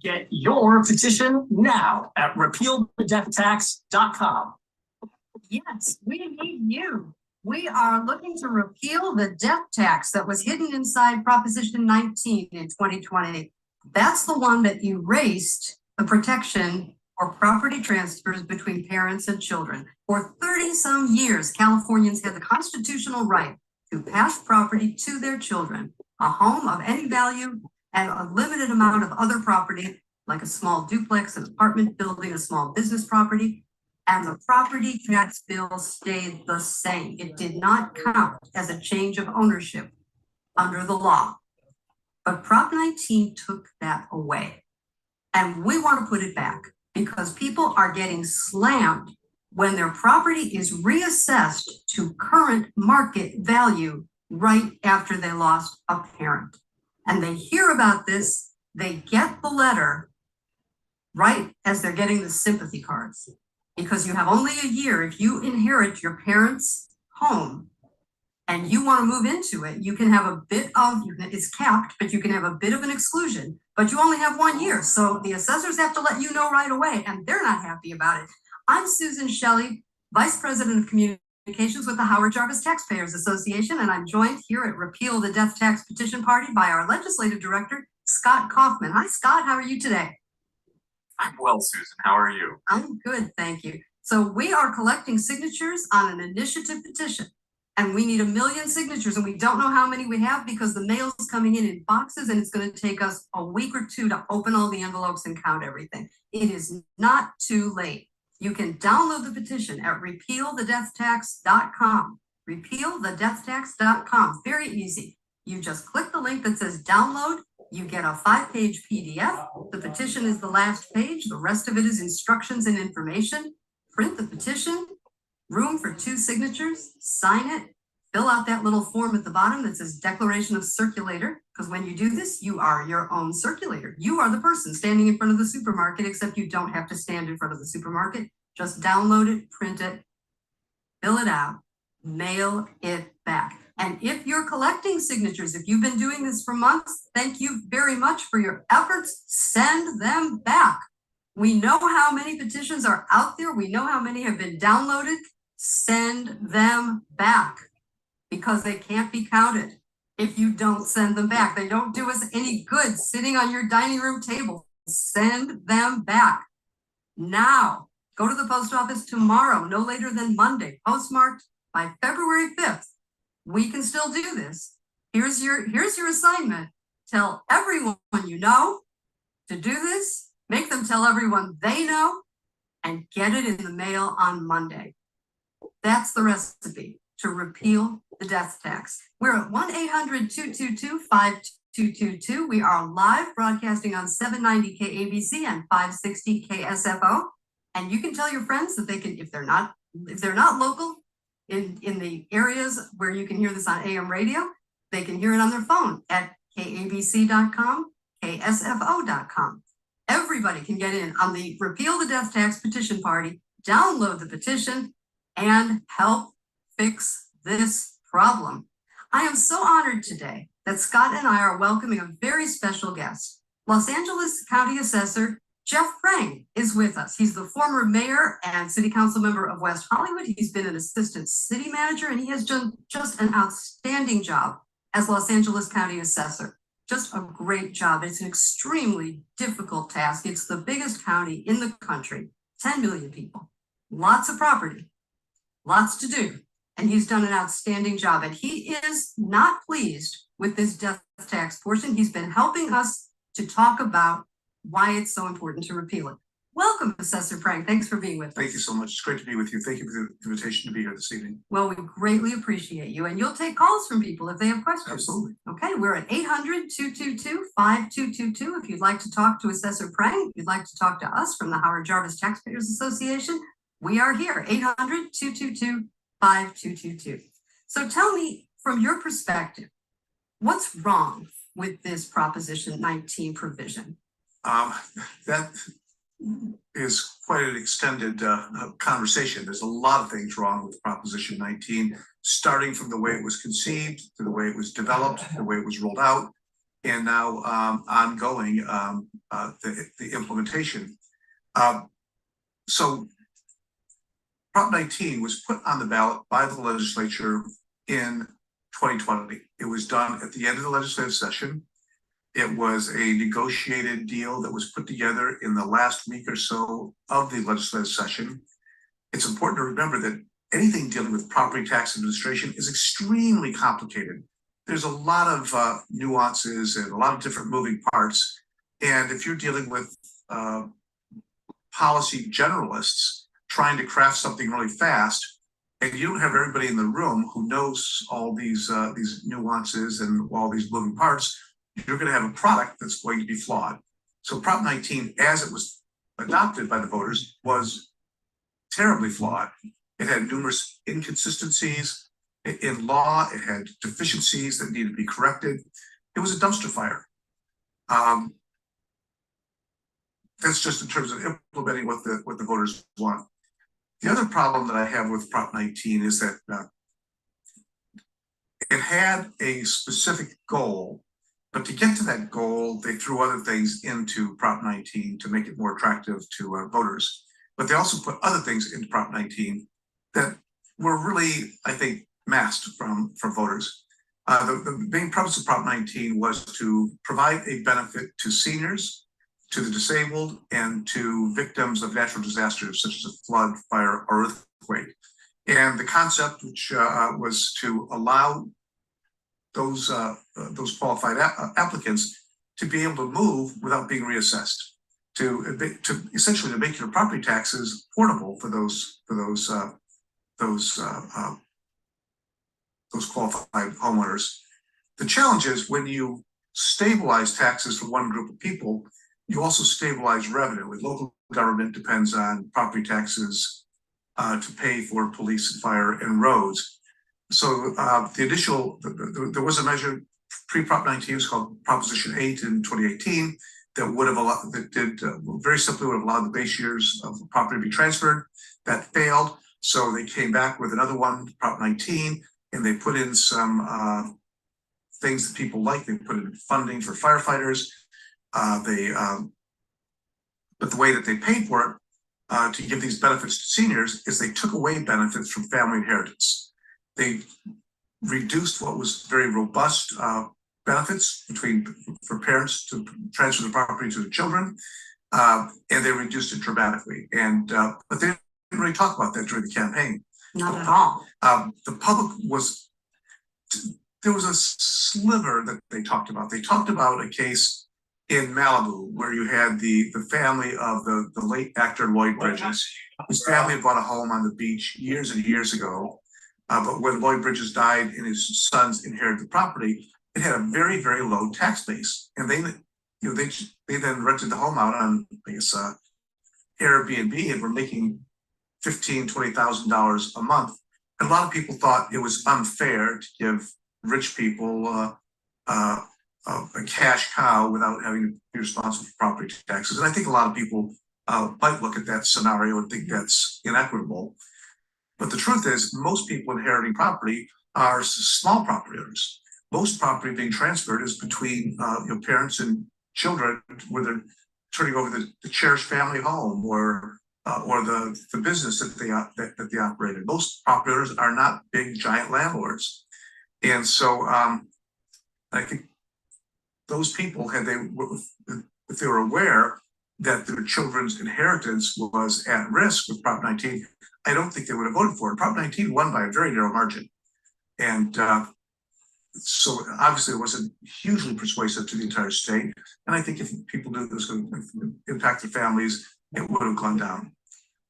Get your petition now at repealthedeathtax.com. Yes, we need you. We are looking to repeal the death tax that was hidden inside Proposition 19 in 2020. That's the one that erased the protection for property transfers between parents and children. For 30-some years, Californians had the constitutional right to pass property to their children, a home of any value and a limited amount of other property, like a small duplex, an apartment building, a small business property. And the property tax bill stayed the same. It did not count as a change of ownership under the law. But Prop 19 took that away. And we want to put it back because people are getting slammed when their property is reassessed to current market value right after they lost a parent. And they hear about this, they get the letter right as they're getting the sympathy cards. Because you have only a year. If you inherit your parents' home and you want to move into it, you can have a bit of, it's capped, but you can have a bit of an exclusion, but you only have 1 year. So the assessors have to let you know right away, and they're not happy about it. I'm Susan Shelley, Vice President of Communications with the Howard Jarvis Taxpayers Association, and I'm joined here at Repeal the Death Tax Petition Party by our Legislative Director, Scott Kaufman. Hi, Scott. How are you today? I'm well, Susan. How are you? I'm good, thank you. So we are collecting signatures on an initiative petition, and we need 1 million signatures, and we don't know how many we have because the mail's coming in boxes, and it's going to take us a week or two to open all the envelopes and count everything. It is not too late. You can download the petition at repealthedeathtax.com. Repealthedeathtax.com. Very easy. You just click the link that says download. You get a 5-page PDF. The petition is the last page. The rest of it is instructions and information. Print the petition, room for 2 signatures, sign it, fill out that little form at the bottom that says Declaration of Circulator, because when you do this, you are your own circulator. You are the person standing in front of the supermarket, except you don't have to stand in front of the supermarket. Just download it, print it, fill it out, mail it back. And if you're collecting signatures, if you've been doing this for months, thank you very much for your efforts. Send them back. We know how many petitions are out there. We know how many have been downloaded. Send them back because they can't be counted if you don't send them back. They don't do us any good sitting on your dining room table. Send them back. Now, go to the post office tomorrow, no later than Monday, postmarked by February 5th. We can still do this. Here's your assignment. Tell everyone you know to do this. Make them tell everyone they know and get it in the mail on Monday. That's the recipe to repeal the death tax. We're at 1-800-222-5222. We are live broadcasting on 790 KABC and 560 KSFO. And you can tell your friends that they can, if they're not local, in the areas where you can hear this on AM radio, they can hear it on their phone at KABC.com, KSFO.com. Everybody can get in on the Repeal the Death Tax Petition Party, download the petition, and help fix this problem. I am so honored today that Scott and I are welcoming a very special guest. Los Angeles County Assessor Jeff Prang is with us. He's the former mayor and city council member of West Hollywood. He's been an assistant city manager, and he has done just an outstanding job as Los Angeles County Assessor. Just a great job. It's an extremely difficult task. It's the biggest county in the country, 10 million people, lots of property, lots to do. And he's done an outstanding job. And he is not pleased with this death tax portion. He's been helping us to talk about why it's so important to repeal it. Welcome, Assessor Prang. Thanks for being with us. Thank you so much. It's great to be with you. Thank you for the invitation to be here this evening. Well, we greatly appreciate you, and you'll take calls from people if they have questions. Absolutely. Okay, we're at 800-222-5222. If you'd like to talk to Assessor Prang, if you'd like to talk to us from the Howard Jarvis Taxpayers Association, we are here, 800-222-5222. So tell me, from your perspective, what's wrong with this Proposition 19 provision? That is quite an extended conversation. There's a lot of things wrong with Proposition 19, starting from the way it was conceived, to the way it was developed, the way it was rolled out, and now ongoing the implementation. So Prop 19 was put on the ballot by the legislature in 2020. It was done at the end of the legislative session. It was a negotiated deal that was put together in the last week or so of the legislative session. It's important to remember that anything dealing with property tax administration is extremely complicated. There's a lot of nuances and a lot of different moving parts. And if you're dealing with policy generalists trying to craft something really fast, and you don't have everybody in the room who knows all these nuances and all these moving parts, you're going to have a product that's going to be flawed. So Prop 19, as it was adopted by the voters, was terribly flawed. It had numerous inconsistencies in law. It had deficiencies that needed to be corrected. It was a dumpster fire. That's just in terms of implementing what the voters want. The other problem that I have with Prop 19 is that it had a specific goal, but to get to that goal, they threw other things into Prop 19 to make it more attractive to voters. But they also put other things into Prop 19 that were really, I think, masked from voters. The main purpose of Prop 19 was to provide a benefit to seniors, to the disabled, and to victims of natural disasters such as a flood, fire, or earthquake. And the concept, which was to allow those qualified applicants to be able to move without being reassessed, to essentially to make your property taxes affordable for those qualified homeowners. The challenge is when you stabilize taxes for one group of people, you also stabilize revenue. And local government depends on property taxes to pay for police and fire and roads. So there was a measure pre-Prop 19, was called Proposition 8 in 2018, that would have allowed, that did very simply would have allowed the base years of the property to be transferred. That failed. So they came back with another one, Prop 19, and they put in some things that people like. They put in funding for firefighters. But the way that they paid for it to give these benefits to seniors is they took away benefits from family inheritance. They reduced what was very robust benefits for parents to transfer the property to the children, and they reduced it dramatically. And but they didn't really talk about that during the campaign. Not at all. The public was, there was a sliver that they talked about. They talked about a case in Malibu where you had the family of the late actor Lloyd Bridges. His family had bought a home on the beach years and years ago. But when Lloyd Bridges died and his sons inherited the property, it had a very, very low tax base. And they then rented the home out on, I guess, Airbnb, and were making $15,000 to $20,000 a month. And a lot of people thought it was unfair to give rich people a cash cow without having to be responsible for property taxes. And I think a lot of people might look at that scenario and think that's inequitable. But the truth is, most people inheriting property are small property owners. Most property being transferred is between parents and children, where they're turning over the cherished family home or the business that they operated. Most property owners are not big giant landlords, and so I think those people, if they were aware that their children's inheritance was at risk with Prop 19, I don't think they would have voted for it. Prop 19 won by a very narrow margin. And so obviously it wasn't hugely persuasive to the entire state. And I think if people knew this was going to impact their families, it would have gone down.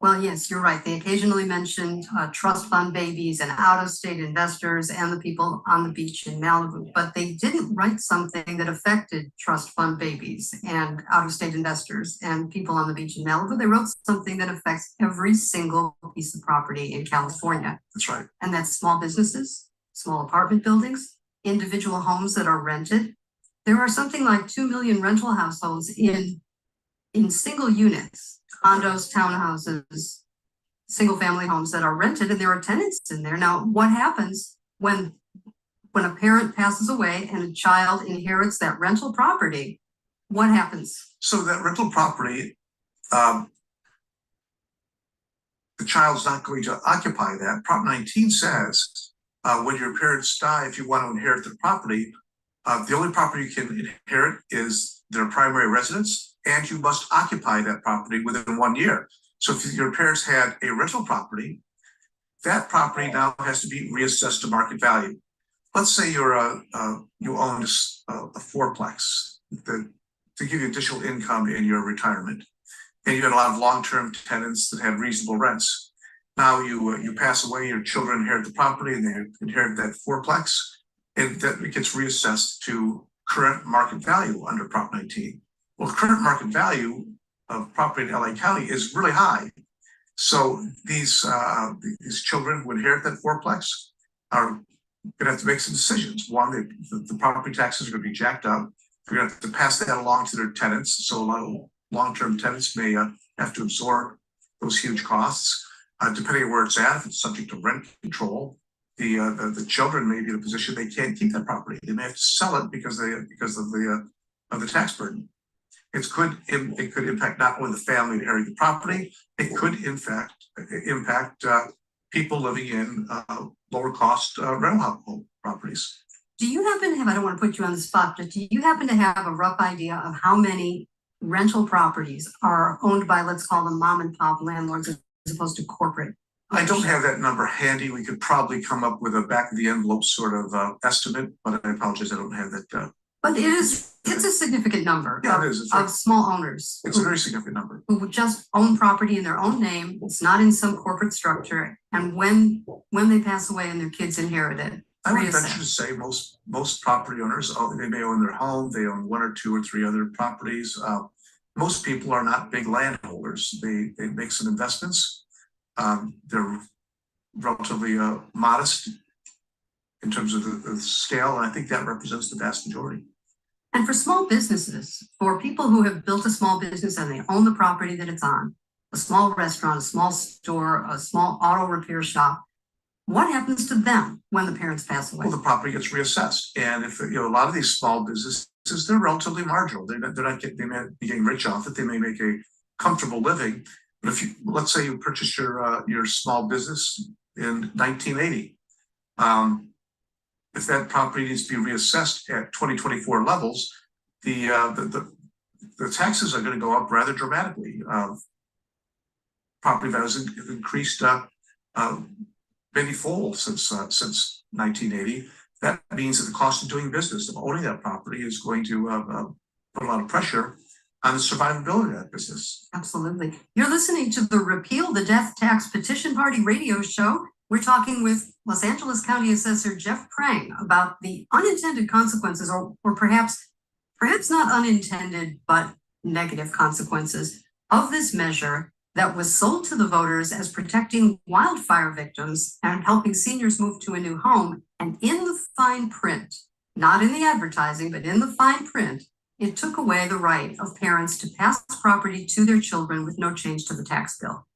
Well, yes, you're right. They occasionally mentioned trust fund babies and out-of-state investors and the people on the beach in Malibu, but they didn't write something that affected trust fund babies and out-of-state investors and people on the beach in Malibu. They wrote something that affects every single piece of property in California. That's right. And that's small businesses, small apartment buildings, individual homes that are rented. There are something like 2 million rental households in single units. Condos, townhouses, single family homes that are rented, and there are tenants in there. Now, what happens when a parent passes away and a child inherits that rental property? What happens So that rental property, the child's not going to occupy that. Prop 19 says, when your parents die, if you want to inherit the property, the only property you can inherit is their primary residence, and you must occupy that property within 1 year. So if your parents had a rental property, that property now has to be reassessed to market value. Let's say you own a fourplex to give you additional income in your retirement, and you had a lot of long-term tenants that had reasonable rents. Now you pass away, your children inherit the property, and they inherit that fourplex, and that gets reassessed to current market value under Prop 19. Well, the current market value of property in LA County is really high. So these children who inherit that fourplex are going to have to make some decisions. One, the property taxes are going to be jacked up. They're going to have to pass that along to their tenants. So a lot of long-term tenants may have to absorb those huge costs. Depending on where it's at, if it's subject to rent control, the children may be in a position they can't keep that property. They may have to sell it because of the tax burden. It could impact not only the family inheriting the property, it could in fact impact people living in lower cost rental properties. Do you happen to have, I don't want to put you on the spot, but do you happen to have a rough idea of how many rental properties are owned by, let's call them mom and pop landlords as opposed to corporate? I don't have that number handy. We could probably come up with a back of the envelope sort of estimate, but I apologize, I don't have that. But it's a significant number of small owners. It's a very significant number. Who just own property in their own name. It's not in some corporate structure. And when they pass away and their kids inherit it, I would venture to say most property owners, they may own their home, they own 1 or 2 or 3 other properties. Most people are not big landholders. They make some investments. They're relatively modest in terms of the scale, and I think that represents the vast majority. And for small businesses, for people who have built a small business and they own the property that it's on, a small restaurant, a small store, a small auto repair shop, what happens to them when the parents pass away? Well, the property gets reassessed, and if a lot of these small businesses, they're relatively marginal. They may be getting rich off it. They may make a comfortable living, but if let's say you purchased your small business in 1980. If that property needs to be reassessed at 2024 levels, the taxes are going to go up rather dramatically. Property values have increased many fold since 1980. That means that the cost of doing business, of owning that property, is going to put a lot of pressure on the survivability of that business. Absolutely. You're listening to the Repeal the Death Tax Petition Party radio show. We're talking with Los Angeles County Assessor Jeff Prang about the unintended consequences, or perhaps not unintended, but negative consequences of this measure that was sold to the voters as protecting wildfire victims and helping seniors move to a new home. And in the fine print, not in the advertising, but in the fine print, it took away the right of parents to pass property to their children with no change to the tax bill.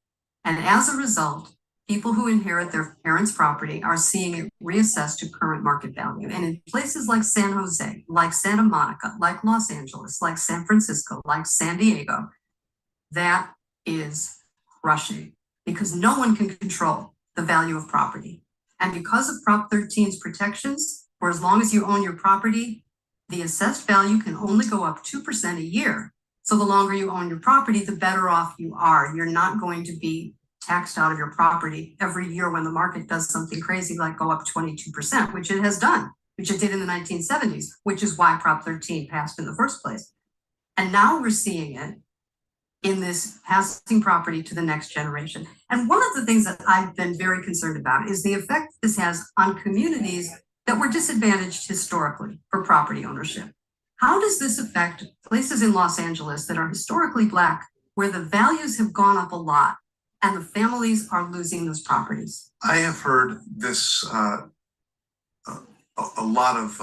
And as a result, people who inherit their parents' property are seeing it reassessed to current market value. And in places like San Jose, like Santa Monica, like Los Angeles, like San Francisco, like San Diego, that is crushing because no one can control the value of property. And because of Prop 13's protections, for as long as you own your property, the assessed value can only go up 2% a year. So the longer you own your property, the better off you are. You're not going to be taxed out of your property every year when the market does something crazy like go up 22%, which it has done, which it did in the 1970s, which is why Prop 13 passed in the first place. And now we're seeing it in this passing property to the next generation. And one of the things that I've been very concerned about is the effect this has on communities that were disadvantaged historically for property ownership. How does this affect places in Los Angeles that are historically Black, where the values have gone up a lot and the families are losing those properties? I have heard this a lot of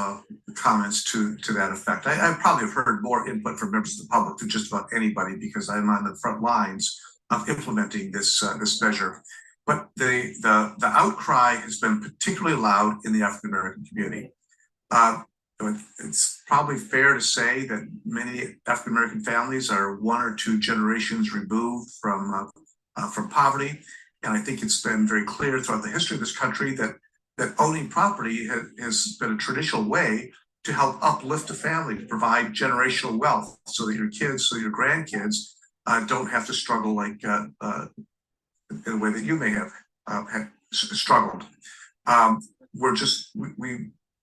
comments to that effect. I probably have heard more input from members of the public than just about anybody because I'm on the front lines of implementing this measure. But the outcry has been particularly loud in the African American community. it's probably fair to say that many African American families are 1 or 2 generations removed from poverty, and I think it's been very clear throughout the history of this country that owning property has been a traditional way to help uplift a family, to provide generational wealth, so that your kids, so your grandkids, don't have to struggle like in a way that you may have struggled.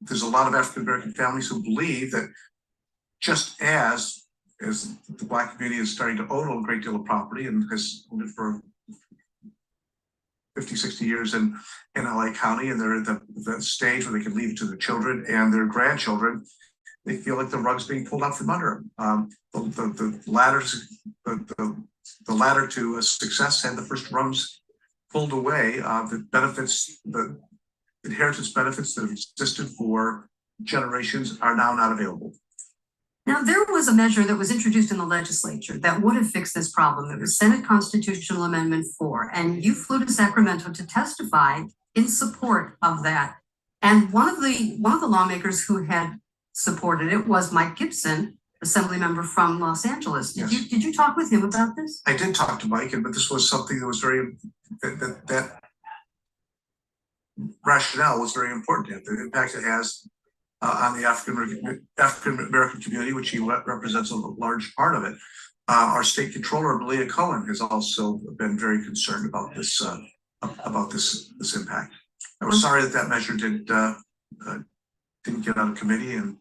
There's a lot of African American families who believe that just as the Black community is starting to own a great deal of property and has owned it for 50, 60 years in LA County, and they're at the stage where they can leave it to their children and their grandchildren, they feel like the rug's being pulled out from under them. The ladder to success had the first rungs pulled away. The benefits, the inheritance benefits that have existed for generations are now not available. Now, there was a measure that was introduced in the legislature that would have fixed this problem. It was Senate Constitutional Amendment 4, and you flew to Sacramento to testify in support of that. And one of the lawmakers who had supported it was Mike Gibson, assembly member from Los Angeles. Did you talk with him about this? I did talk to Mike, but this was something that was very that rationale was very important to him. The impact it has on the African American community, which he represents a large part of it. Our state controller, Malia Cohen, has also been very concerned about this impact. I was sorry that measure didn't get out of committee, and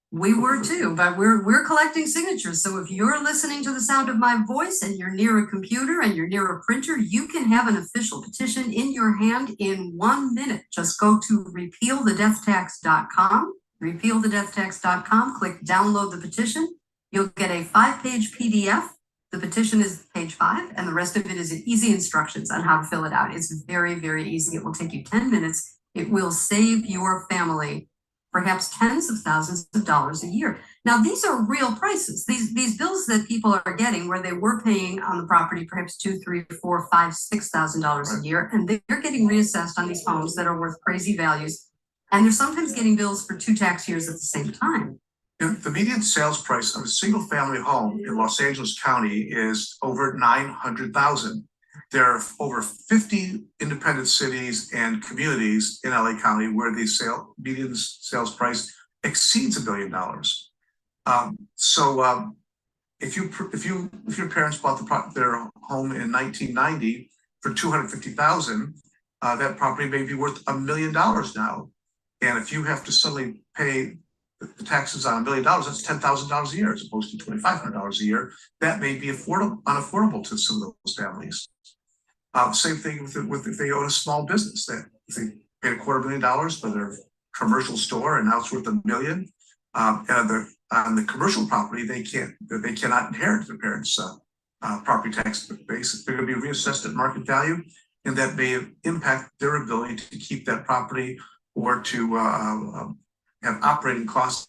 we were too, but we're collecting signatures. So if you're listening to the sound of my voice and you're near a computer and you're near a printer, you can have an official petition in your hand in 1 minute. Just go to repealthedeathtax.com, repealthedeathtax.com, click download the petition. You'll get a 5-page PDF. The petition is page 5, and the rest of it is easy instructions on how to fill it out. It's very, very easy. It will take you 10 minutes. It will save your family perhaps tens of thousands of dollars a year. Now, these are real prices. These bills that people are getting, where they were paying on the property perhaps $2,000, $3,000, $4,000, $5,000, $6,000 a year, and they're getting reassessed on these homes that are worth crazy values. And they're sometimes getting bills for 2 tax years at the same time. The median sales price of a single-family home in Los Angeles County is over $900,000. There are over 50 independent cities and communities in LA County where the median sales price exceeds $1 billion. If your parents bought their home in 1990 for $250,000, that property may be worth $1 million now. And if you have to suddenly pay the taxes on $1 million, that's $10,000 a year as opposed to $2,500 a year. That may be unaffordable to some of those families. Same thing with if they own a small business, that if they paid $250,000 for their commercial store and now it's worth $1 million. And on the commercial property, they cannot inherit their parents' property tax base. They're going to be reassessed at market value, and that may impact their ability to keep that property or to have operating costs,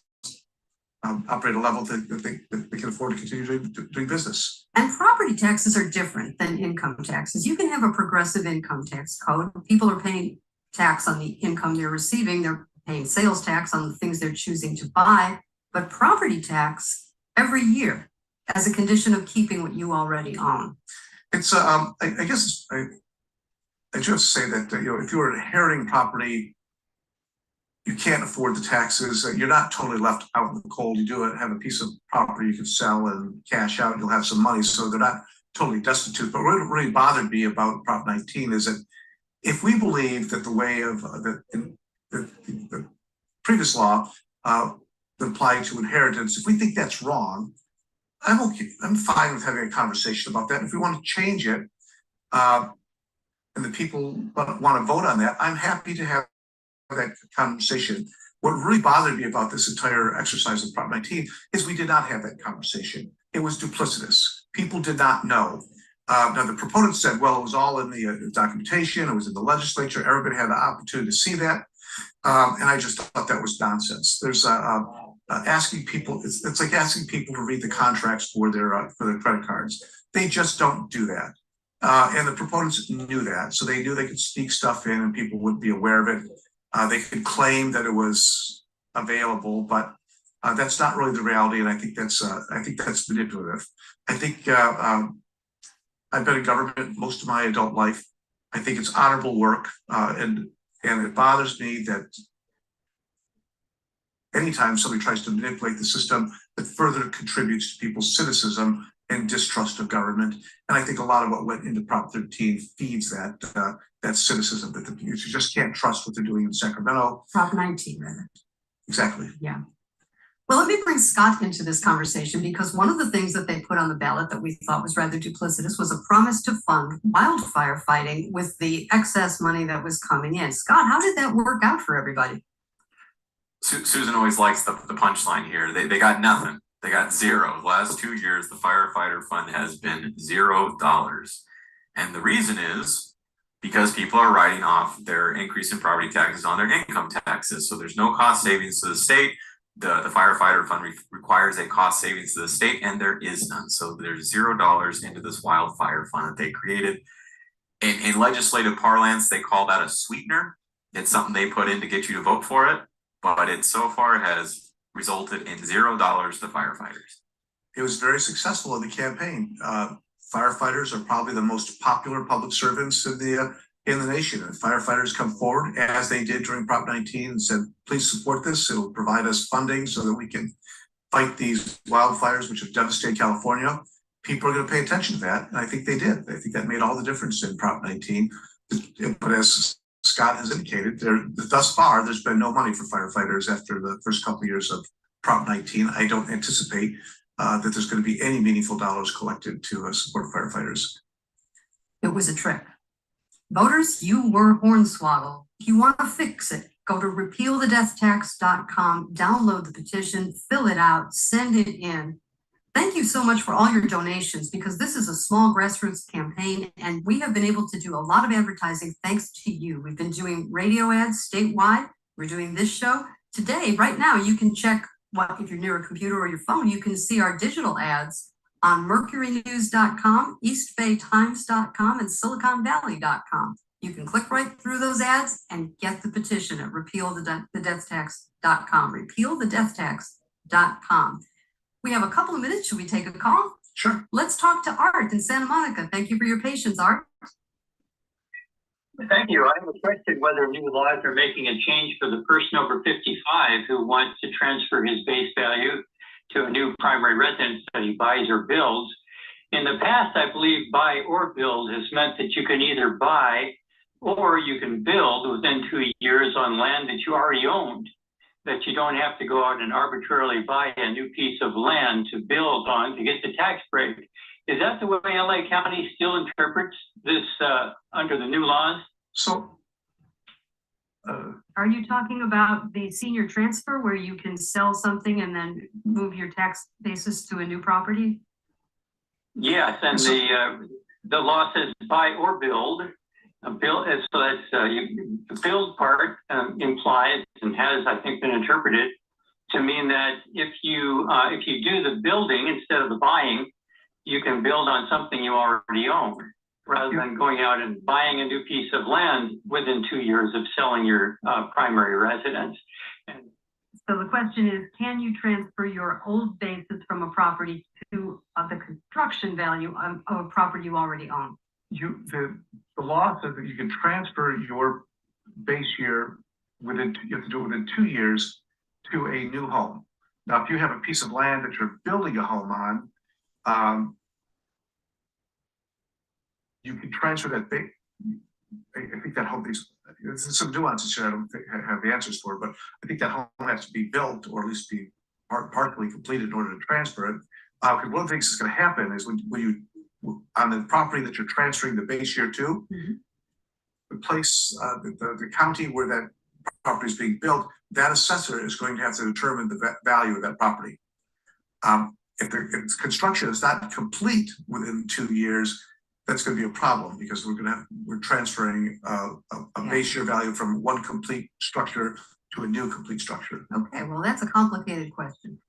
operate a level that they can afford to continue doing business. And property taxes are different than income taxes. You can have a progressive income tax code. People are paying tax on the income they're receiving. They're paying sales tax on the things they're choosing to buy, but property tax every year as a condition of keeping what you already own. It's I guess I just say that if you're inheriting property, you can't afford the taxes. You're not totally left out in the cold. You do have a piece of property you can sell and cash out. You'll have some money, so they're not totally destitute. But what really bothered me about Prop 19 is that if we believe that the way of the previous law applied to inheritance, if we think that's wrong, I'm okay. I'm fine with having a conversation about that. If we want to change it, and the people want to vote on that, I'm happy to have that conversation. What really bothered me about this entire exercise of Prop 19 is we did not have that conversation. It was duplicitous. People did not know. Now the proponents said, well, it was all in the documentation, it was in the legislature, everybody had the opportunity to see that. And I just thought that was nonsense. There's asking people, it's like asking people to read the contracts for their credit cards. They just don't do that. And the proponents knew that, so they knew they could sneak stuff in and people wouldn't be aware of it. They could claim that it was available, but that's not really the reality, and I think that's manipulative. I think I've been in government most of my adult life. I think it's honorable work, and it bothers me that anytime somebody tries to manipulate the system, that further contributes to people's cynicism and distrust of government. And I think a lot of what went into Prop 13 feeds that cynicism that you just can't trust what they're doing in Sacramento. Prop 19, rather. Exactly. Yeah. Well, let me bring Scott into this conversation, because one of the things that they put on the ballot that we thought was rather duplicitous was a promise to fund wildfire fighting with the excess money that was coming in. Scott, how did that work out for everybody? Susan always likes the punchline here. They got nothing. They got zero. The last 2 years, the firefighter fund has been $0. And the reason is because people are writing off their increase in property taxes on their income taxes. So there's no cost savings to the state. The firefighter fund requires a cost savings to the state, and there is none. So there's $0 into this wildfire fund that they created. In legislative parlance, they call that a sweetener. It's something they put in to get you to vote for it, but it so far has resulted in $0 to firefighters. It was very successful in the campaign. Firefighters are probably the most popular public servants in the nation. And firefighters come forward, as they did during Prop 19, and said, please support this. It'll provide us funding so that we can fight these wildfires which have devastated California. People are going to pay attention to that, and I think they did. I think that made all the difference in Prop 19. But as Scott has indicated, thus far, there's been no money for firefighters after the first couple of years of Prop 19. I don't anticipate that there's going to be any meaningful dollars collected to support firefighters. It was a trick. Voters, you were hornswoggled. If you want to fix it, go to repealthedeathtax.com, download the petition, fill it out, send it in. Thank you so much for all your donations, because this is a small grassroots campaign and we have been able to do a lot of advertising thanks to you. We've been doing radio ads statewide. We're doing this show. Today, right now, you can check if you're near a computer or your phone, you can see our digital ads on mercurynews.com, eastbaytimes.com, and siliconvalley.com. You can click right through those ads and get the petition at repealthedeathtax.com, repealthedeathtax.com. We have a couple of minutes. Should we take a call? Sure. Let's talk to Art in Santa Monica. Thank you for your patience, Art. Thank you. I have a question whether new laws are making a change for the person over 55 who wants to transfer his base value to a new primary residence that he buys or builds. In the past, I believe buy or build has meant that you can either buy or you can build within 2 years on land that you already owned, that you don't have to go out and arbitrarily buy a new piece of land to build on to get the tax break. Is that the way LA County still interprets this under the new laws? So, are you talking about the senior transfer where you can sell something and then move your tax basis to a new property? Yes, and the law says buy or build. So that's the build part implies and has, I think, been interpreted to mean that if you do the building instead of the buying, you can build on something you already own, rather than going out and buying a new piece of land within 2 years of selling your primary residence. And so the question is, can you transfer your old basis from a property to the construction value of a property you already own? The law says that you can transfer your base year you have to do it within 2 years to a new home. Now, if you have a piece of land that you're building a home on, you can transfer that base. I think that home, there's some nuances here I don't have the answers for, but I think that home has to be built or at least be partially completed in order to transfer it. Because one of the things that's going to happen is when you on the property that you're transferring the base year to, the place, the county where that property is being built, that assessor is going to have to determine the value of that property. If construction is not complete within 2 years, that's going to be a problem because we're transferring a base year value from one complete structure to a new complete structure. Okay, well, that's a complicated question.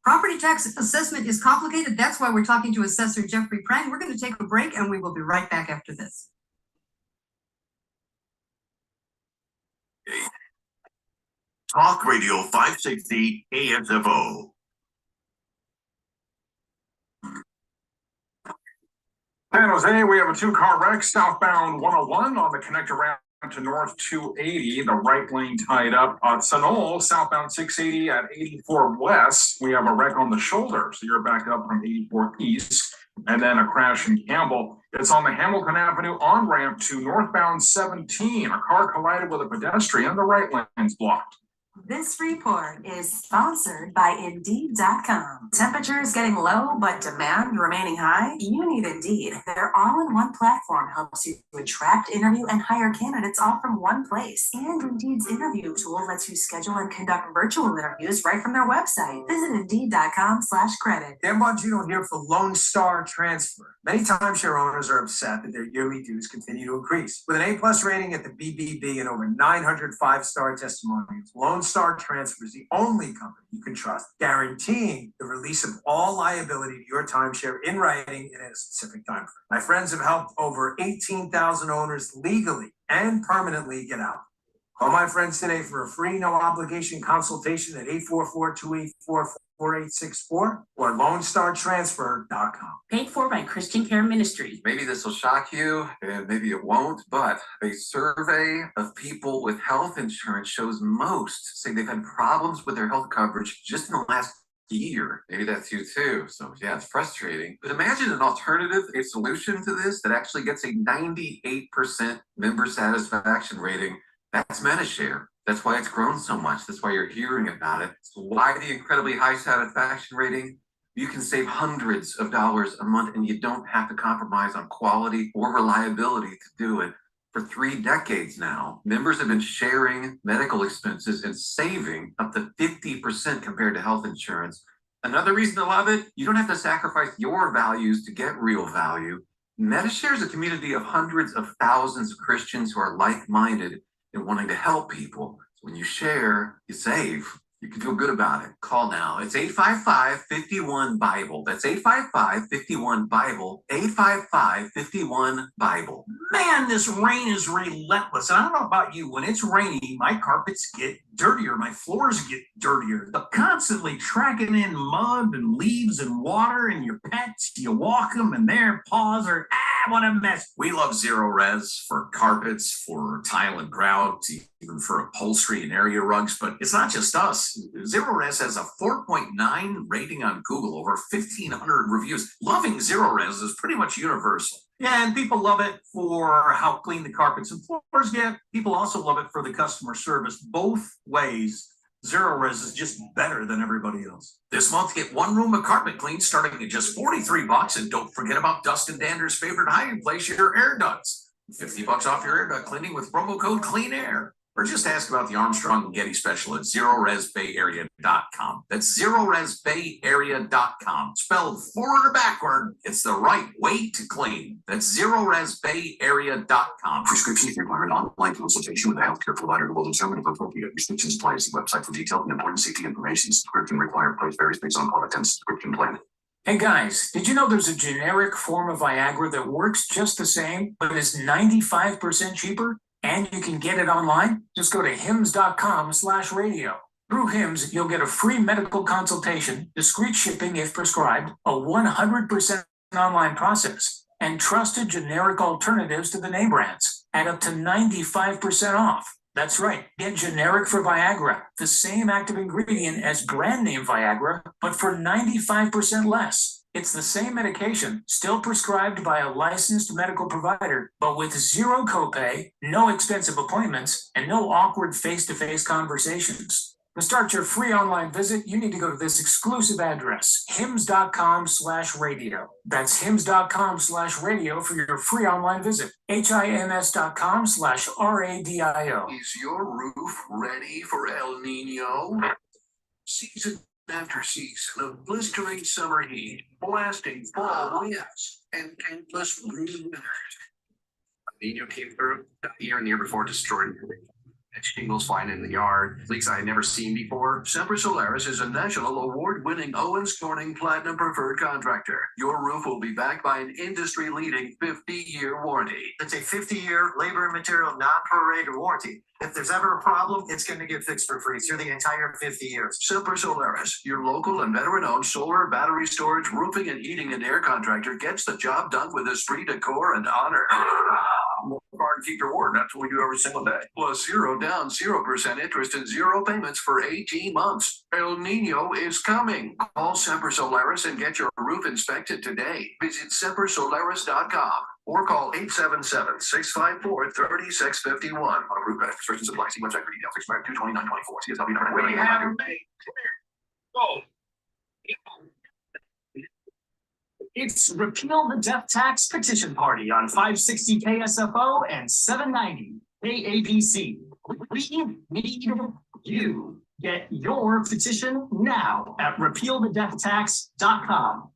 Property tax assessment is complicated. That's why we're talking to Assessor Jeffrey Prang. We're going to take a break and we will be right back after this. Talk Radio 560 KSFO. San Jose, we have a two-car wreck southbound 101 on the connector ramp to north 280. The right lane tied up. Sunol, southbound 680 at 84 west. We have a wreck on the shoulder, so you're back up from 84 east. And then a crash in Campbell. It's on the Hamilton Avenue on-ramp to northbound 17. A car collided with a pedestrian. The right lane's blocked. This report is sponsored by Indeed.com. Temperatures getting low, but demand remaining high? You need Indeed. Their all-in-one platform helps you attract, interview, and hire candidates all from one place. And Indeed's interview tool lets you schedule and conduct virtual interviews right from their website. Visit Indeed.com/credit. Dan Bongino here for Lone Star Transfer. Many timeshare owners are upset that their yearly dues continue to increase. With an A+ rating at the BBB and over 900 five-star testimonials, Lone Star Transfer is the only company you can trust, guaranteeing the release of all liability to your timeshare in writing and at a specific time frame. My friends have helped over 18,000 owners legally and permanently get out. Call my friends today for a free, no-obligation consultation at 844-284-4864 or LoneStarTransfer.com. Paid for by Christian Care Ministry. Maybe this will shock you, and maybe it won't, but a survey of people with health insurance shows most say they've had problems with their health coverage just in the last year. Maybe that's you too. So yeah, it's frustrating. But imagine an alternative, a solution to this that actually gets a 98% member satisfaction rating. That's MediShare. That's why it's grown so much. That's why you're hearing about it. So why the incredibly high satisfaction rating? You can save hundreds of dollars a month and you don't have to compromise on quality or reliability to do it. For 3 decades now, members have been sharing medical expenses and saving up to 50% compared to health insurance. Another reason to love it, you don't have to sacrifice your values to get real value. MediShare is a community of hundreds of thousands of Christians who are like-minded and wanting to help people. So when you share, you save. You can feel good about it. Call now. It's 855-51-BIBLE. That's 855-51-BIBLE. 855-51-BIBLE. Man, this rain is relentless. And I don't know about you, when it's rainy, my carpets get dirtier, my floors get dirtier. But constantly tracking in mud and leaves and water, and your pets, you walk them and their paws are, what a mess. We love Zero Res for carpets, for tile and grout, even for upholstery and area rugs. But it's not just us. Zero Res has a 4.9 rating on Google, over 1,500 reviews. Loving Zero Res is pretty much universal. Yeah, and people love it for how clean the carpets and floors get. People also love it for the customer service. Both ways, Zero Res is just better than everybody else. This month, get one room of carpet clean starting at just $43. And don't forget about Dustin Dander's favorite hiding place, your air ducts. $50 off your air duct cleaning with promo code Clean Air. Or just ask about the Armstrong and Getty special at ZeroResBayArea.com. That's ZeroResBayArea.com. Spelled forward or backward, it's the right way to clean. That's ZeroResBayArea.com. Prescriptions require an online consultation with a healthcare provider who will determine if appropriate restrictions apply. See website for detailed and important safety information. Subscription required price varies based on product and subscription plan. Hey guys, did you know there's a generic form of Viagra that works just the same, but is 95% cheaper? And you can get it online. Just go to hims.com/radio. Through Hims, you'll get a free medical consultation, discreet shipping if prescribed, a 100% online process, and trusted generic alternatives to the name brands at up to 95% off. That's right, get generic for Viagra, the same active ingredient as brand name Viagra, but for 95% less. It's the same medication, still prescribed by a licensed medical provider, but with zero copay, no expensive appointments, and no awkward face-to-face conversations. To start your free online visit, you need to go to this exclusive address, hims.com/radio. That's hims.com/radio for your free online visit. HIMS.com/RADIO. Is your roof ready for El Nino? Season after season of blistering summer heat, blasting fall winds, and endless blue winters. El Nino came through that year and the year before, destroyed everything. Shingles flying in the yard, leaks I had never seen before. Semper Solaris is a national award-winning Owens Corning Platinum Preferred contractor. Your roof will be backed by an industry-leading 50-year warranty. It's a 50-year labor and material non-prorated warranty. If there's ever a problem, it's going to get fixed for free through the entire 50 years. Semper Solaris, your local and veteran-owned solar, battery storage, roofing, and heating and air contractor, gets the job done with esprit de corps and honor. Work hard and keep your word. That's what we do every single day. Plus 0 down, 0% interest, and 0 payments for 18 months. El Nino is coming. Call Semper Solaris and get your roof inspected today. Visit sempersolaris.com or call 877-654-3651. Approved credit restrictions apply. See website for details. Expired 2/29/24. CSW number. We have go. It's Repeal the Death Tax Petition Party on 560 KSFO and 790 KABC. We need you. Get your petition now at repealthedeathtax.com.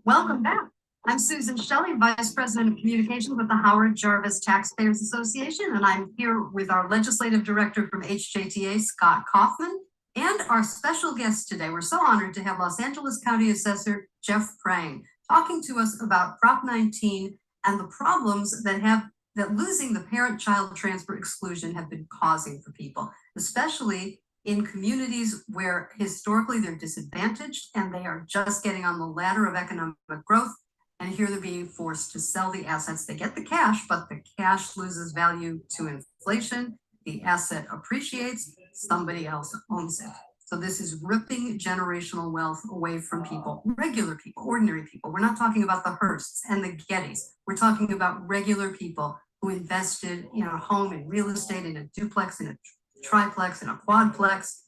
Welcome back. I'm Susan Shelley, Vice President of Communications with the Howard Jarvis Taxpayers Association, and I'm here with our Legislative Director from HJTA, Scott Kaufman, and our special guest today. We're so honored to have Los Angeles County Assessor Jeff Prang talking to us about Prop 19 and the problems that losing the parent-child transfer exclusion have been causing for people, especially in communities where historically they're disadvantaged and they are just getting on the ladder of economic growth. And here they're being forced to sell the assets. They get the cash, but the cash loses value to inflation. The asset appreciates, somebody else owns it. So this is ripping generational wealth away from people, regular people, ordinary people. We're not talking about the Hearsts and the Gettys. We're talking about regular people who invested in a home, in real estate, in a duplex, in a triplex, in a quadplex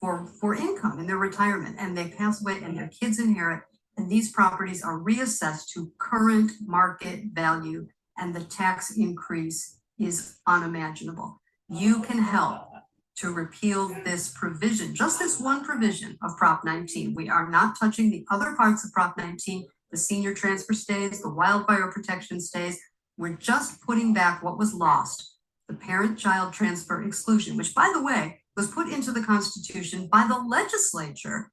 for income in their retirement. And they pass away and their kids inherit. And these properties are reassessed to current market value, and the tax increase is unimaginable. You can help to repeal this provision, just this one provision of Prop 19. We are not touching the other parts of Prop 19, the senior transfer stays, the wildfire protection stays. We're just putting back what was lost, the parent-child transfer exclusion, which, by the way, was put into the Constitution by the legislature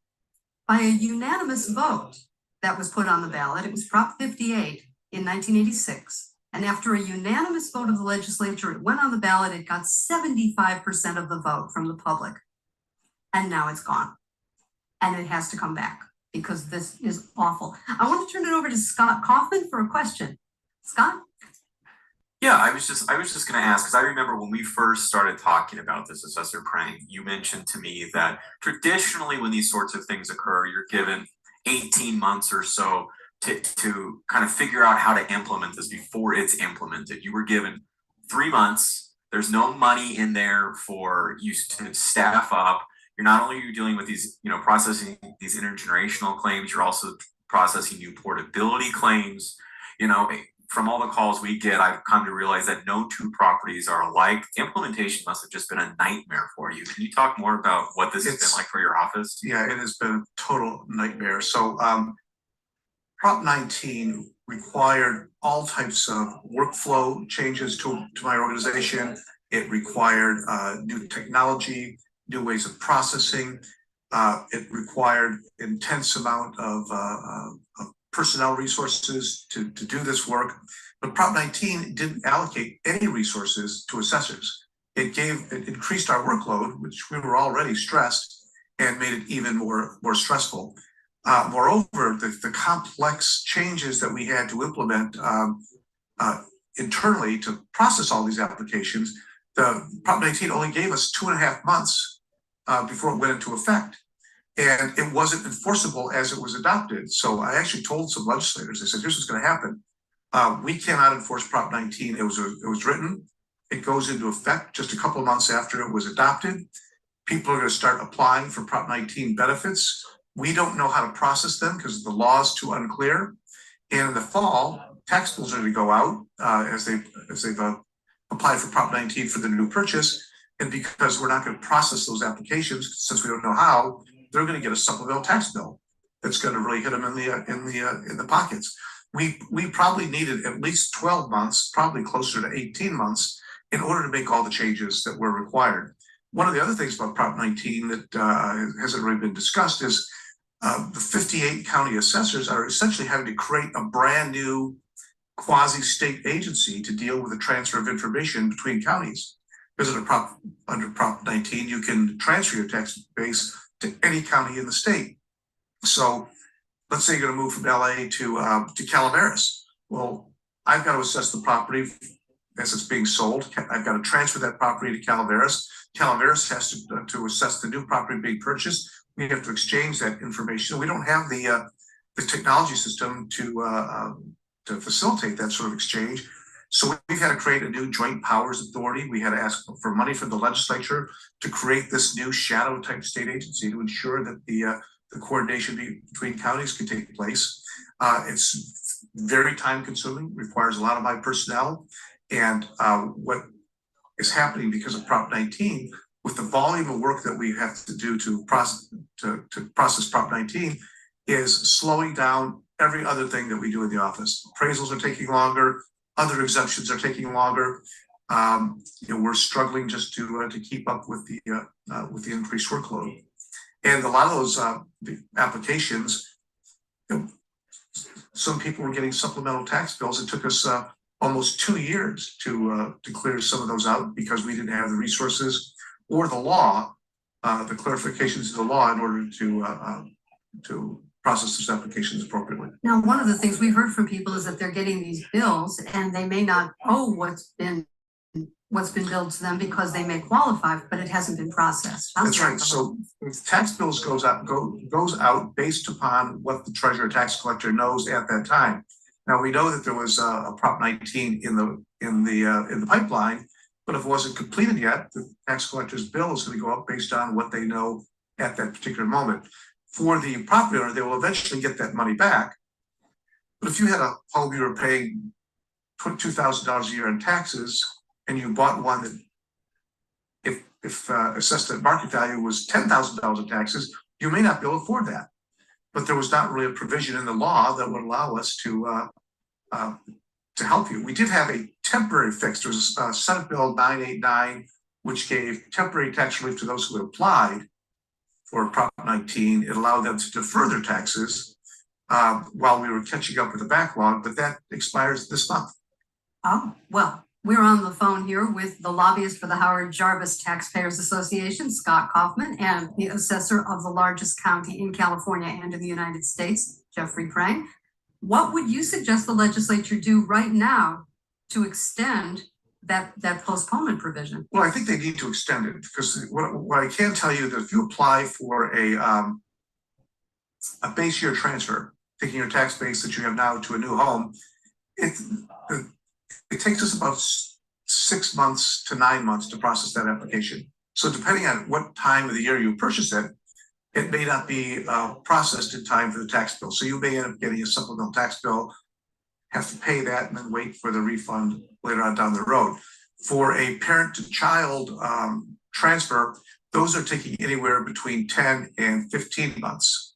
by a unanimous vote that was put on the ballot. It was Prop 58 in 1986. And after a unanimous vote of the legislature, it went on the ballot. It got 75% of the vote from the public. And now it's gone. And it has to come back because this is awful. I want to turn it over to Scott Kaufman for a question. Scott? Yeah, I was just going to ask, because I remember when we first started talking about this, Assessor Prang, you mentioned to me that traditionally when these sorts of things occur, you're given 18 months or so to kind of figure out how to implement this before it's implemented. You were given 3 months. There's no money in there for you to staff up. You're not only dealing with these, processing these intergenerational claims, you're also processing new portability claims. From all the calls we get, I've come to realize that no two properties are alike. The implementation must have just been a nightmare for you. Can you talk more about what this has been like for your office? Yeah, it has been a total nightmare. So Prop 19 required all types of workflow changes to my organization. It required new technology, new ways of processing. It required intense amount of personnel resources to do this work. But Prop 19 didn't allocate any resources to assessors. It increased our workload, which we were already stressed, and made it even more stressful. Moreover, the complex changes that we had to implement internally to process all these applications, the Prop 19 only gave us 2.5 months before it went into effect. And it wasn't enforceable as it was adopted. So I actually told some legislators, I said, here's what's going to happen. We cannot enforce Prop 19. It was written. It goes into effect just a couple of months after it was adopted. People are going to start applying for Prop 19 benefits. We don't know how to process them because the law is too unclear. And in the fall, tax bills are going to go out as they've applied for Prop 19 for the new purchase. And because we're not going to process those applications, since we don't know how, they're going to get a supplemental tax bill that's going to really hit them in the pockets. We probably needed at least 12 months, probably closer to 18 months, in order to make all the changes that were required. One of the other things about Prop 19 that hasn't already been discussed is the 58 county assessors are essentially having to create a brand new quasi-state agency to deal with the transfer of information between counties. Because under Prop 19, you can transfer your tax base to any county in the state. So let's say you're going to move from LA to Calaveras. Well, I've got to assess the property as it's being sold. I've got to transfer that property to Calaveras. Calaveras has to assess the new property being purchased. We have to exchange that information. We don't have the technology system to facilitate that sort of exchange. So we've had to create a new joint powers authority. We had to ask for money from the legislature to create this new shadow type state agency to ensure that the coordination between counties can take place. It's very time consuming, requires a lot of my personnel. And what is happening because of Prop 19, with the volume of work that we have to do to process Prop 19, is slowing down every other thing that we do in the office. Appraisals are taking longer, other exemptions are taking longer. We're struggling just to keep up with the increased workload. And a lot of those applications, some people were getting supplemental tax bills. It took us almost 2 years to clear some of those out because we didn't have the resources or the law, the clarifications of the law in order to process those applications appropriately. Now, one of the things we've heard from people is that they're getting these bills and they may not owe what's been billed to them because they may qualify, but it hasn't been processed. That's right. So tax bills goes out based upon what the treasurer tax collector knows at that time. Now we know that there was a Prop 19 in the pipeline, but if it wasn't completed yet, the tax collector's bill is going to go up based on what they know at that particular moment. For the property owner, they will eventually get that money back. But if you had a home you were paying $2,000 a year in taxes, and you bought one that, if assessed at market value, was $10,000 in taxes, you may not be able to afford that. But there was not really a provision in the law that would allow us to help you. We did have a temporary fix. There was a Senate Bill 989, which gave temporary tax relief to those who had applied for Prop 19. It allowed them to defer their taxes while we were catching up with the backlog, but that expires this month. Oh, well, we're on the phone here with the lobbyist for the Howard Jarvis Taxpayers Association, Scott Kaufman, and the assessor of the largest county in California and in the United States, Jeffrey Prang. What would you suggest the legislature do right now to extend that postponement provision? Well, I think they need to extend it because what I can tell you that if you apply for a base year transfer, taking your tax base that you have now to a new home, it takes us about 6 months to 9 months to process that application. So depending on what time of the year you purchase it, it may not be processed in time for the tax bill. So you may end up getting a supplemental tax bill, have to pay that, and then wait for the refund later on down the road. For a parent to child transfer, those are taking anywhere between 10 and 15 months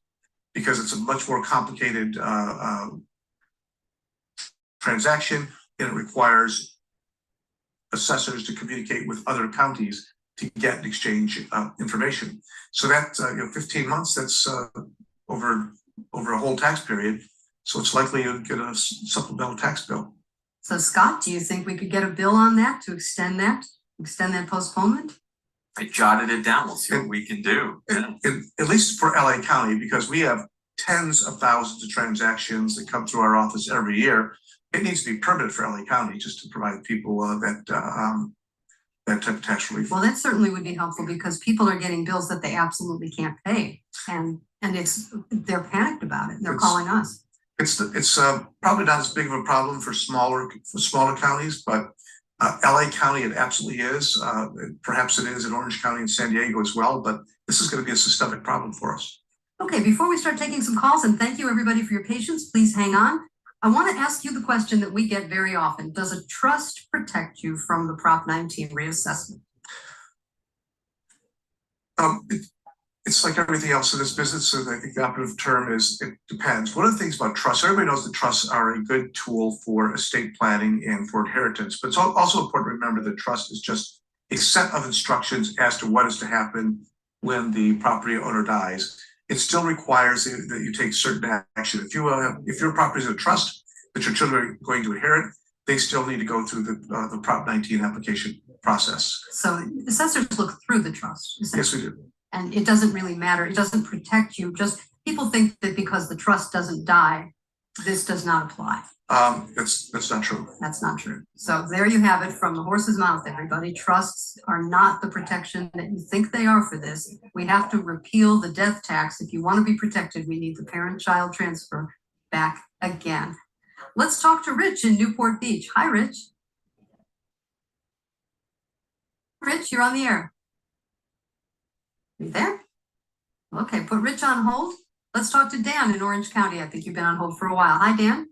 because it's a much more complicated transaction, and it requires assessors to communicate with other counties to get and exchange information. So that 15 months, that's over a whole tax period. So it's likely you'll get a supplemental tax bill. So Scott, do you think we could get a bill on that to extend that postponement? I jotted it down. We'll see what we can do. At least for LA County, because we have tens of thousands of transactions that come through our office every year. It needs to be permanent for LA County just to provide people that type of tax relief. Well, that certainly would be helpful because people are getting bills that they absolutely can't pay, and they're panicked about it. And they're calling us. It's probably not as big of a problem for smaller counties, but LA County it absolutely is. Perhaps it is in Orange County and San Diego as well. But this is going to be a systemic problem for us. Okay, before we start taking some calls, and thank you everybody for your patience. Please hang on. I want to ask you the question that we get very often. Does a trust protect you from the Prop 19 reassessment? It's like everything else in this business, and I think the operative term is it depends. One of the things about trusts, everybody knows that trusts are a good tool for estate planning and for inheritance, but it's also important to remember that trust is just a set of instructions as to what is to happen when the property owner dies. It still requires that you take certain action. If your property is a trust that your children are going to inherit, they still need to go through the Prop 19 application process. So assessors look through the trust. Yes, we do. And it doesn't really matter. It doesn't protect you. Just people think that because the trust doesn't die, this does not apply. That's not true. That's not true. So there you have it from the horse's mouth, everybody. Trusts are not the protection that you think they are for this. We have to repeal the death tax. If you want to be protected, we need the parent-child transfer back again. Let's talk to Rich in Newport Beach. Hi, Rich. Rich, you're on the air. You there? Okay, put Rich on hold. Let's talk to Dan in Orange County. I think you've been on hold for a while. Hi, Dan.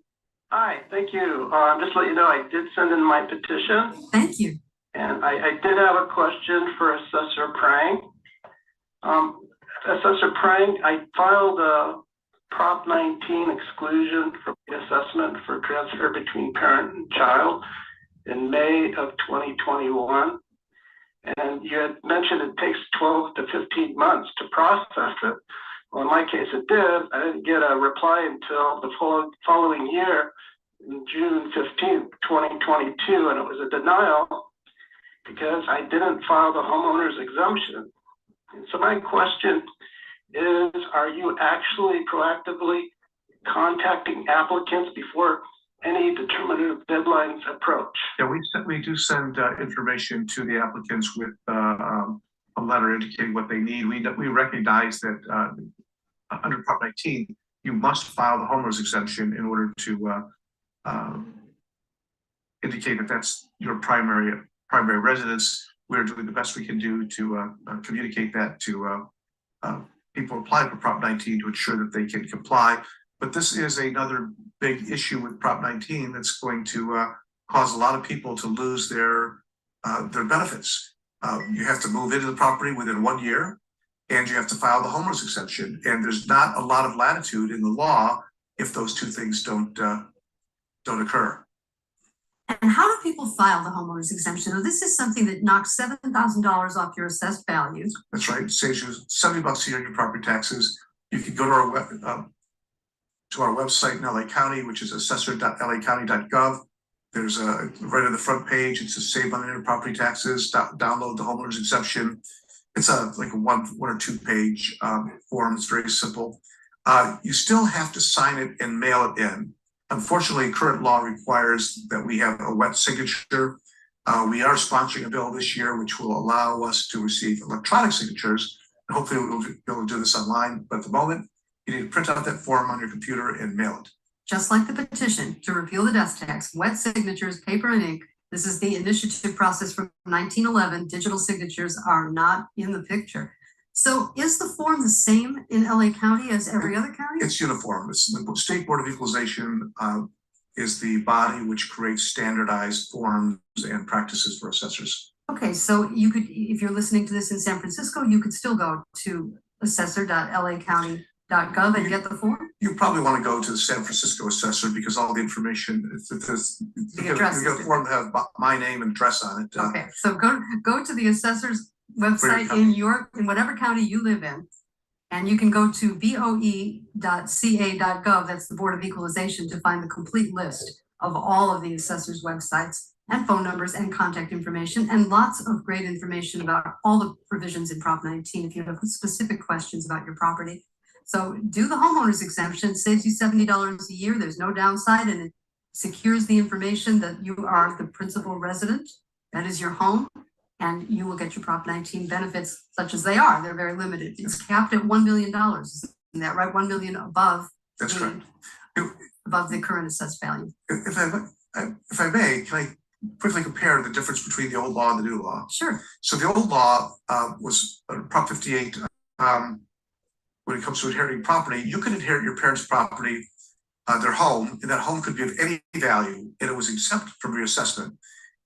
Hi, thank you. Just to let you know, I did send in my petition. Thank you. And I did have a question for Assessor Prang. Assessor Prang, I filed a Prop 19 exclusion for the assessment for transfer between parent and child in May of 2021. And you had mentioned it takes 12 to 15 months to process it. Well, in my case, it did. I didn't get a reply until the following year, June 15th, 2022, and it was a denial because I didn't file the homeowner's exemption. And so my question is, are you actually proactively contacting applicants before any determinative deadlines approach? Yeah, we do send information to the applicants with a letter indicating what they need. We recognize that under Prop 19, you must file the homeowner's exemption in order to indicate that that's your primary residence. We're doing the best we can do to communicate that to people applying for Prop 19 to ensure that they can comply. But this is another big issue with Prop 19 that's going to cause a lot of people to lose their benefits. You have to move into the property within 1 year, and you have to file the homeowner's exemption. And there's not a lot of latitude in the law if those two things don't occur. And how do people file the homeowner's exemption? Now, this is something that knocks $7,000 off your assessed values. That's right. It saves you $70 a year on your property taxes. You can go to our website in LA County, which is assessor.lacounty.gov. There's right on the front page, it says save on your property taxes, download the homeowner's exemption. It's like a one or two page form. It's very simple. You still have to sign it and mail it in. Unfortunately, current law requires that we have a wet signature. We are sponsoring a bill this year, which will allow us to receive electronic signatures. And hopefully we'll be able to do this online. But at the moment, you need to print out that form on your computer and mail it. Just like the petition to repeal the death tax, wet signatures, paper and ink. This is the initiative process from 1911. Digital signatures are not in the picture. So is the form the same in LA County as every other county? It's uniform. The State Board of Equalization is the body which creates standardized forms and practices for assessors. Okay, so you could, if you're listening to this in San Francisco, you could still go to assessor.lacounty.gov and get the form? You probably want to go to the San Francisco assessor because all the information, you get a form that has my name and address on it. Okay, so go to the assessor's website in whatever county you live in, and you can go to boe.ca.gov, that's the Board of Equalization, to find the complete list of all of the assessors' websites and phone numbers and contact information, and lots of great information about all the provisions in Prop 19 if you have specific questions about your property. So do the homeowner's exemption, saves you $70 a year, there's no downside, and it secures the information that you are the principal resident, that is your home, and you will get your Prop 19 benefits such as they are. They're very limited. It's capped at $1 million. Isn't that right? 1 million above. That's correct. Above the current assessed value. If I may, can I quickly compare the difference between the old law and the new law? Sure. So the old law was Prop 58. When it comes to inheriting property, you could inherit your parents' property, their home, and that home could be of any value, and it was exempt from reassessment.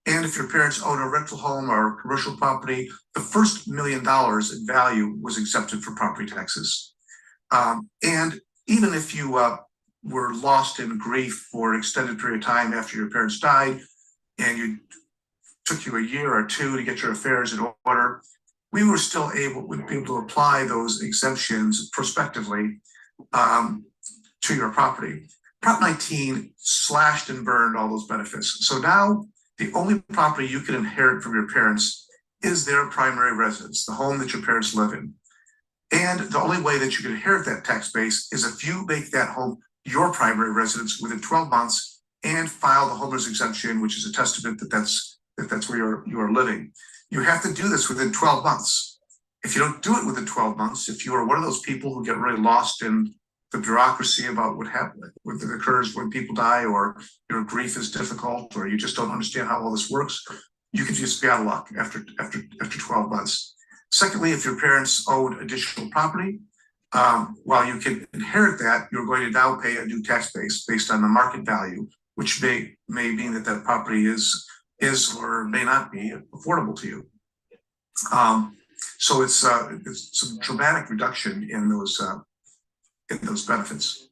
And if your parents own a rental home or commercial property, the first $1 million in value was exempted from property taxes. And even if you were lost in grief for an extended period of time after your parents died, and you took you a year or two to get your affairs in order, we were still able to apply those exemptions prospectively to your property. Prop 19 slashed and burned all those benefits. So now the only property you can inherit from your parents is their primary residence, the home that your parents live in. And the only way that you can inherit that tax base is if you make that home your primary residence within 12 months and file the homeowner's exemption, which is a testament that that's where you are living. You have to do this within 12 months. If you don't do it within 12 months, if you are one of those people who get really lost in the bureaucracy about what occurs when people die, or your grief is difficult, or you just don't understand how all this works, you can just be out of luck after 12 months. Secondly, if your parents own additional property, while you can inherit that, you're going to now pay a new tax base based on the market value, which may mean that property is or may not be affordable to you. So it's some dramatic reduction in those benefits.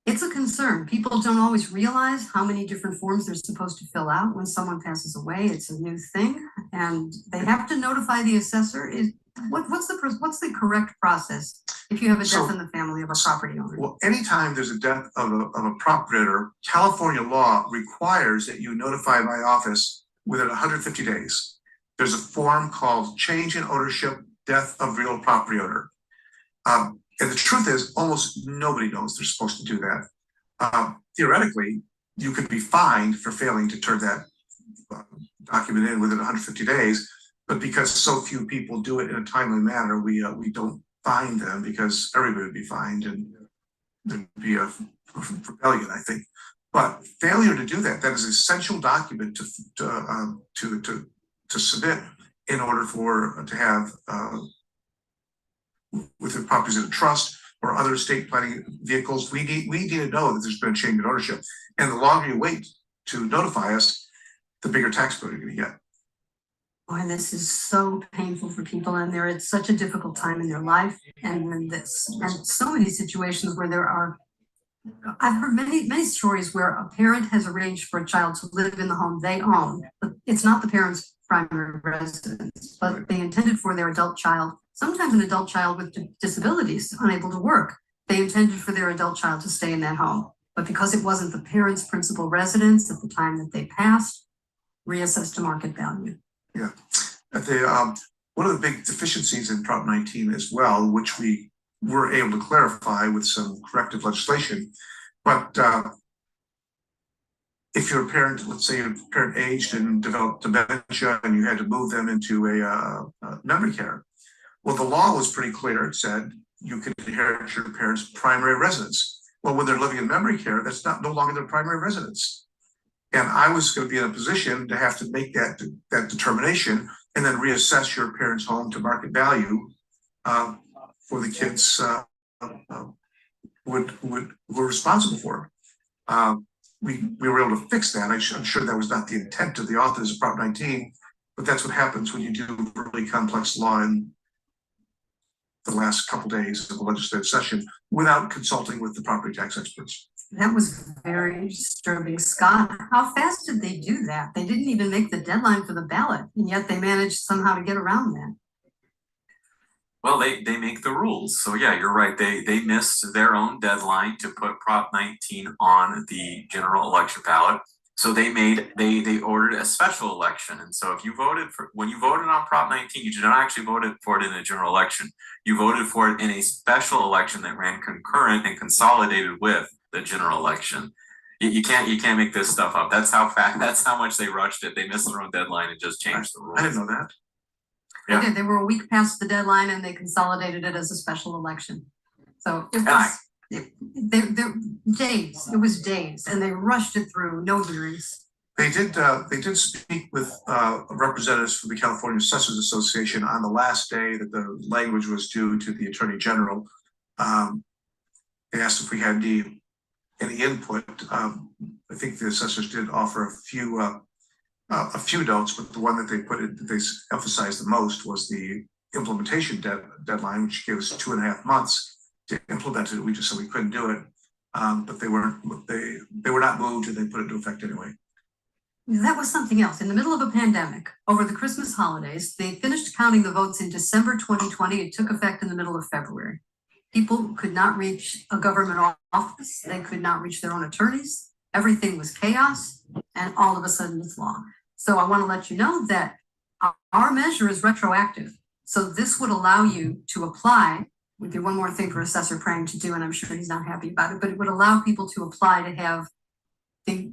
It's a concern. People don't always realize how many different forms they're supposed to fill out when someone passes away. It's a new thing, and they have to notify the assessor. What's the correct process if you have a death in the family of a property owner? Well, anytime there's a death of a property owner, California law requires that you notify my office within 150 days. There's a form called Change in Ownership, Death of Real Property Owner. And the truth is, almost nobody knows they're supposed to do that. Theoretically, you could be fined for failing to turn that document in within 150 days, but because so few people do it in a timely manner, we don't fine them, because everybody would be fined and there'd be a rebellion, I think. But failure to do that is an essential document to submit in order to have with the properties in a trust or other estate planning vehicles. We need to know that there's been a change in ownership. And the longer you wait to notify us, the bigger tax bill you're going to get. Boy, this is so painful for people, and they're at such a difficult time in their life. And so many situations where I've heard many stories where a parent has arranged for a child to live in the home they own, but it's not the parent's primary residence, but they intended for their adult child, sometimes an adult child with disabilities, unable to work. They intended for their adult child to stay in that home, but because it wasn't the parent's principal residence at the time that they passed, reassessed to market value. Yeah, one of the big deficiencies in Prop 19 as well, which we were able to clarify with some corrective legislation, but if you're a parent, let's say your parent aged and developed dementia and you had to move them into a memory care, well, the law was pretty clear. It said you can inherit your parents' primary residence. Well, when they're living in memory care, that's no longer their primary residence. And I was going to be in a position to have to make that determination and then reassess your parents' home to market value for the kids who were responsible for it. We were able to fix that. I'm sure that was not the intent of the authors of Prop 19, but that's what happens when you do really complex law in the last couple of days of a legislative session without consulting with the property tax experts. That was very disturbing. Scott, how fast did they do that? They didn't even make the deadline for the ballot, and yet they managed somehow to get around that. Well, they make the rules. So yeah, you're right. They missed their own deadline to put Prop 19 on the general election ballot. So they ordered a special election. And so if you when you voted on Prop 19, you did not actually vote for it in a general election. You voted for it in a special election that ran concurrent and consolidated with the general election. You can't make this stuff up. That's how much they rushed it. They missed their own deadline and just changed the rules. I didn't know that. Yeah. They were a week past the deadline and they consolidated it as a special election. So it was days. It was days, and they rushed it through. No hearings. They did speak with representatives from the California Assessors Association on the last day that the language was due to the Attorney General. They asked if we had any input. I think the assessors did offer a few a few notes, but the one that they emphasized the most was the implementation deadline, which gave us 2.5 months to implement it. We just said we couldn't do it. But they were not moved, and they put it into effect anyway. That was something else. In the middle of a pandemic, over the Christmas holidays, they finished counting the votes in December 2020. It took effect in the middle of February. People could not reach a government office. They could not reach their own attorneys. Everything was chaos, and all of a sudden it's law. So I want to let you know that our measure is retroactive. So this would allow you to apply. Would be one more thing for Assessor Prang to do, and I'm sure he's not happy about it, but it would allow people to apply to have the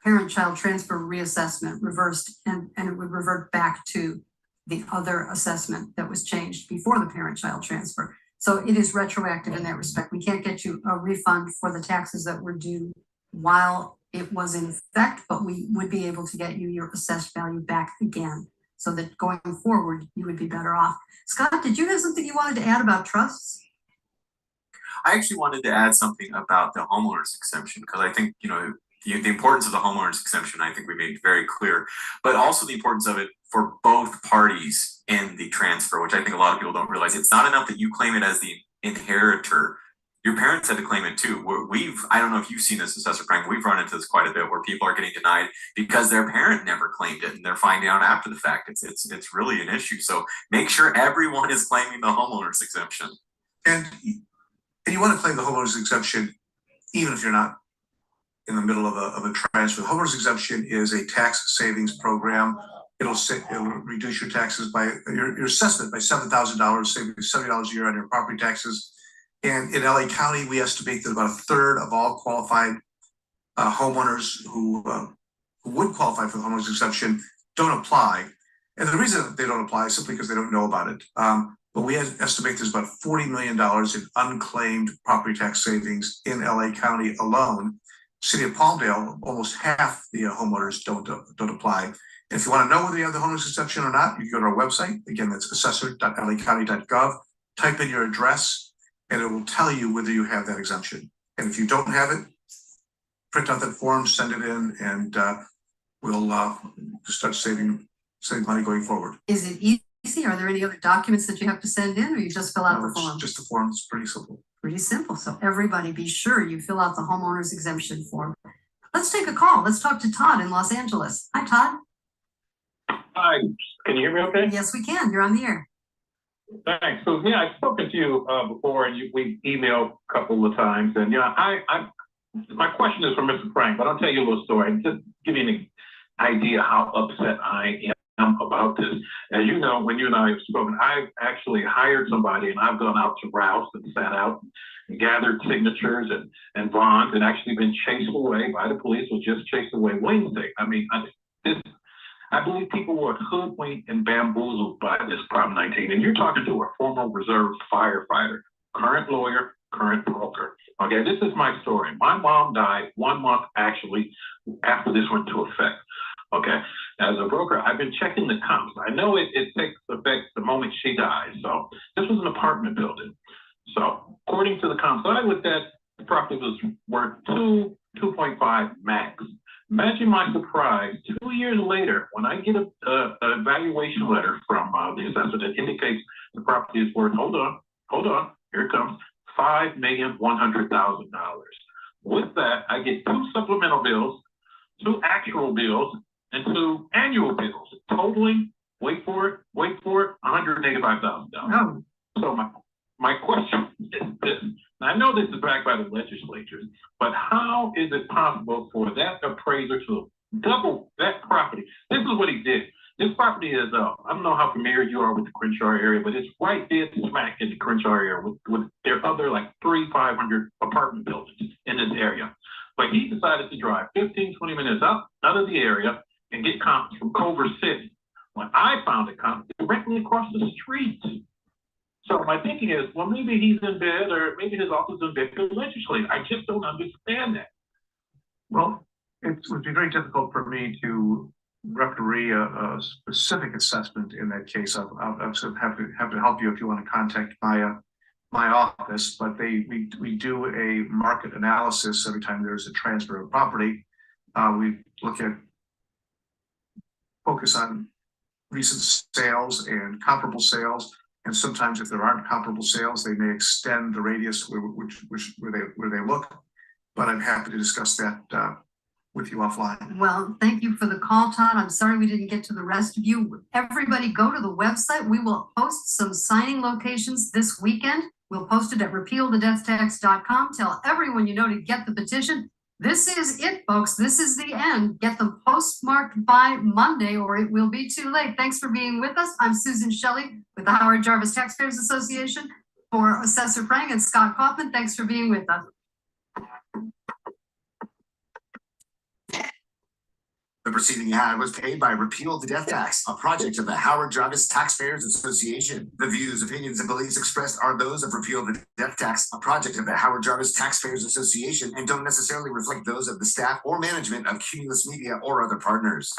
parent-child transfer reassessment reversed, and it would revert back to the other assessment that was changed before the parent-child transfer. So it is retroactive in that respect. We can't get you a refund for the taxes that were due while it was in effect, but we would be able to get you your assessed value back again, so that going forward, you would be better off. Scott, did you have something you wanted to add about trusts? I actually wanted to add something about the homeowner's exemption, because I think, the importance of the homeowner's exemption, I think we made very clear, but also the importance of it for both parties in the transfer, which I think a lot of people don't realize. It's not enough that you claim it as the inheritor. Your parents had to claim it too. I don't know if you've seen this, Assessor Prang, we've run into this quite a bit, where people are getting denied because their parent never claimed it, and they're finding out after the fact. It's really an issue. So make sure everyone is claiming the homeowner's exemption. And you want to claim the homeowner's exemption even if you're not in the middle of a transfer. The homeowner's exemption is a tax savings program. It'll reduce your taxes by your assessment by $7,000, save you $70 a year on your property taxes. And in LA County, we estimate that about 1/3 of all qualified homeowners who would qualify for the homeowner's exemption don't apply. And the reason they don't apply is simply because they don't know about it. But we estimate there's about $40 million in unclaimed property tax savings in LA County alone. City of Palmdale, almost half the homeowners don't apply. And if you want to know whether you have the homeowner's exemption or not, you can go to our website. Again, that's assessor.lacounty.gov. Type in your address, and it will tell you whether you have that exemption. And if you don't have it, print out that form, send it in, and we'll start saving money going forward. Is it easy? Are there any other documents that you have to send in, or you just fill out the form? Just the form. It's pretty simple. Pretty simple. So everybody be sure you fill out the homeowner's exemption form. Let's take a call. Let's talk to Todd in Los Angeles. Hi, Todd. Hi, can you hear me okay? Yes, we can. You're on the air. Thanks. So yeah, I've spoken to you before, and we emailed a couple of times, and my question is for Mr. Prang, but I'll tell you a little story. Just give you an idea how upset I am about this. As you know, when you and I have spoken, I've actually hired somebody, and I've gone out to Rouse and sat out and gathered signatures and bonds, and actually been chased away by the police. Was just chased away Wednesday. I mean, I believe people were hoodwinked and bamboozled by this Prop 19. And you're talking to a former reserve firefighter, current lawyer, current broker. Okay, this is my story. My mom died 1 month actually after this went into effect. Okay, as a broker, I've been checking the comps. I know it takes effect the moment she dies. So this was an apartment building. So according to the comps I looked at, the property was worth 2.5 max. Imagine my surprise 2 years later when I get a valuation letter from the assessor that indicates the property is worth, hold on, here it comes, $5,100,000. With that, I get 2 supplemental bills, 2 actual bills, and 2 annual bills, totaling, wait for it, $185,000. Oh. So my question is this. Now, I know this is backed by the legislature, but how is it possible for that appraiser to double that property? This is what he did. This property is, I don't know how familiar you are with the Crenshaw area, but it's right dead smack in the Crenshaw area with their other like 500 apartment buildings in this area. But he decided to drive 15, 20 minutes out of the area and get comps from Culver City. When I found a comp directly across the street. So my thinking is, well, maybe he's in bed, or maybe his office is in bed to the legislature. I just don't understand that. Well, it would be very difficult for me to referee a specific assessment in that case. I'll have to help you if you want to contact my office. But we do a market analysis every time there's a transfer of property. We look at focus on recent sales and comparable sales. And sometimes if there aren't comparable sales, they may extend the radius where they look. But I'm happy to discuss that with you offline. Well, thank you for the call, Todd. I'm sorry we didn't get to the rest of you. Everybody go to the website. We will post some signing locations this weekend. We'll post it at repealthedeathtax.com. Tell everyone you know to get the petition. This is it, folks. This is the end. Get them postmarked by Monday or it will be too late. Thanks for being with us. I'm Susan Shelley with the Howard Jarvis Taxpayers Association. For Assessor Prang and Scott Kaufman, thanks for being with us. The preceding ad was paid by Repeal the Death Tax, a project of the Howard Jarvis Taxpayers Association. The views, opinions, and beliefs expressed are those of Repeal the Death Tax, a project of the Howard Jarvis Taxpayers Association, and don't necessarily reflect those of the staff or management of Cumulus Media or other partners.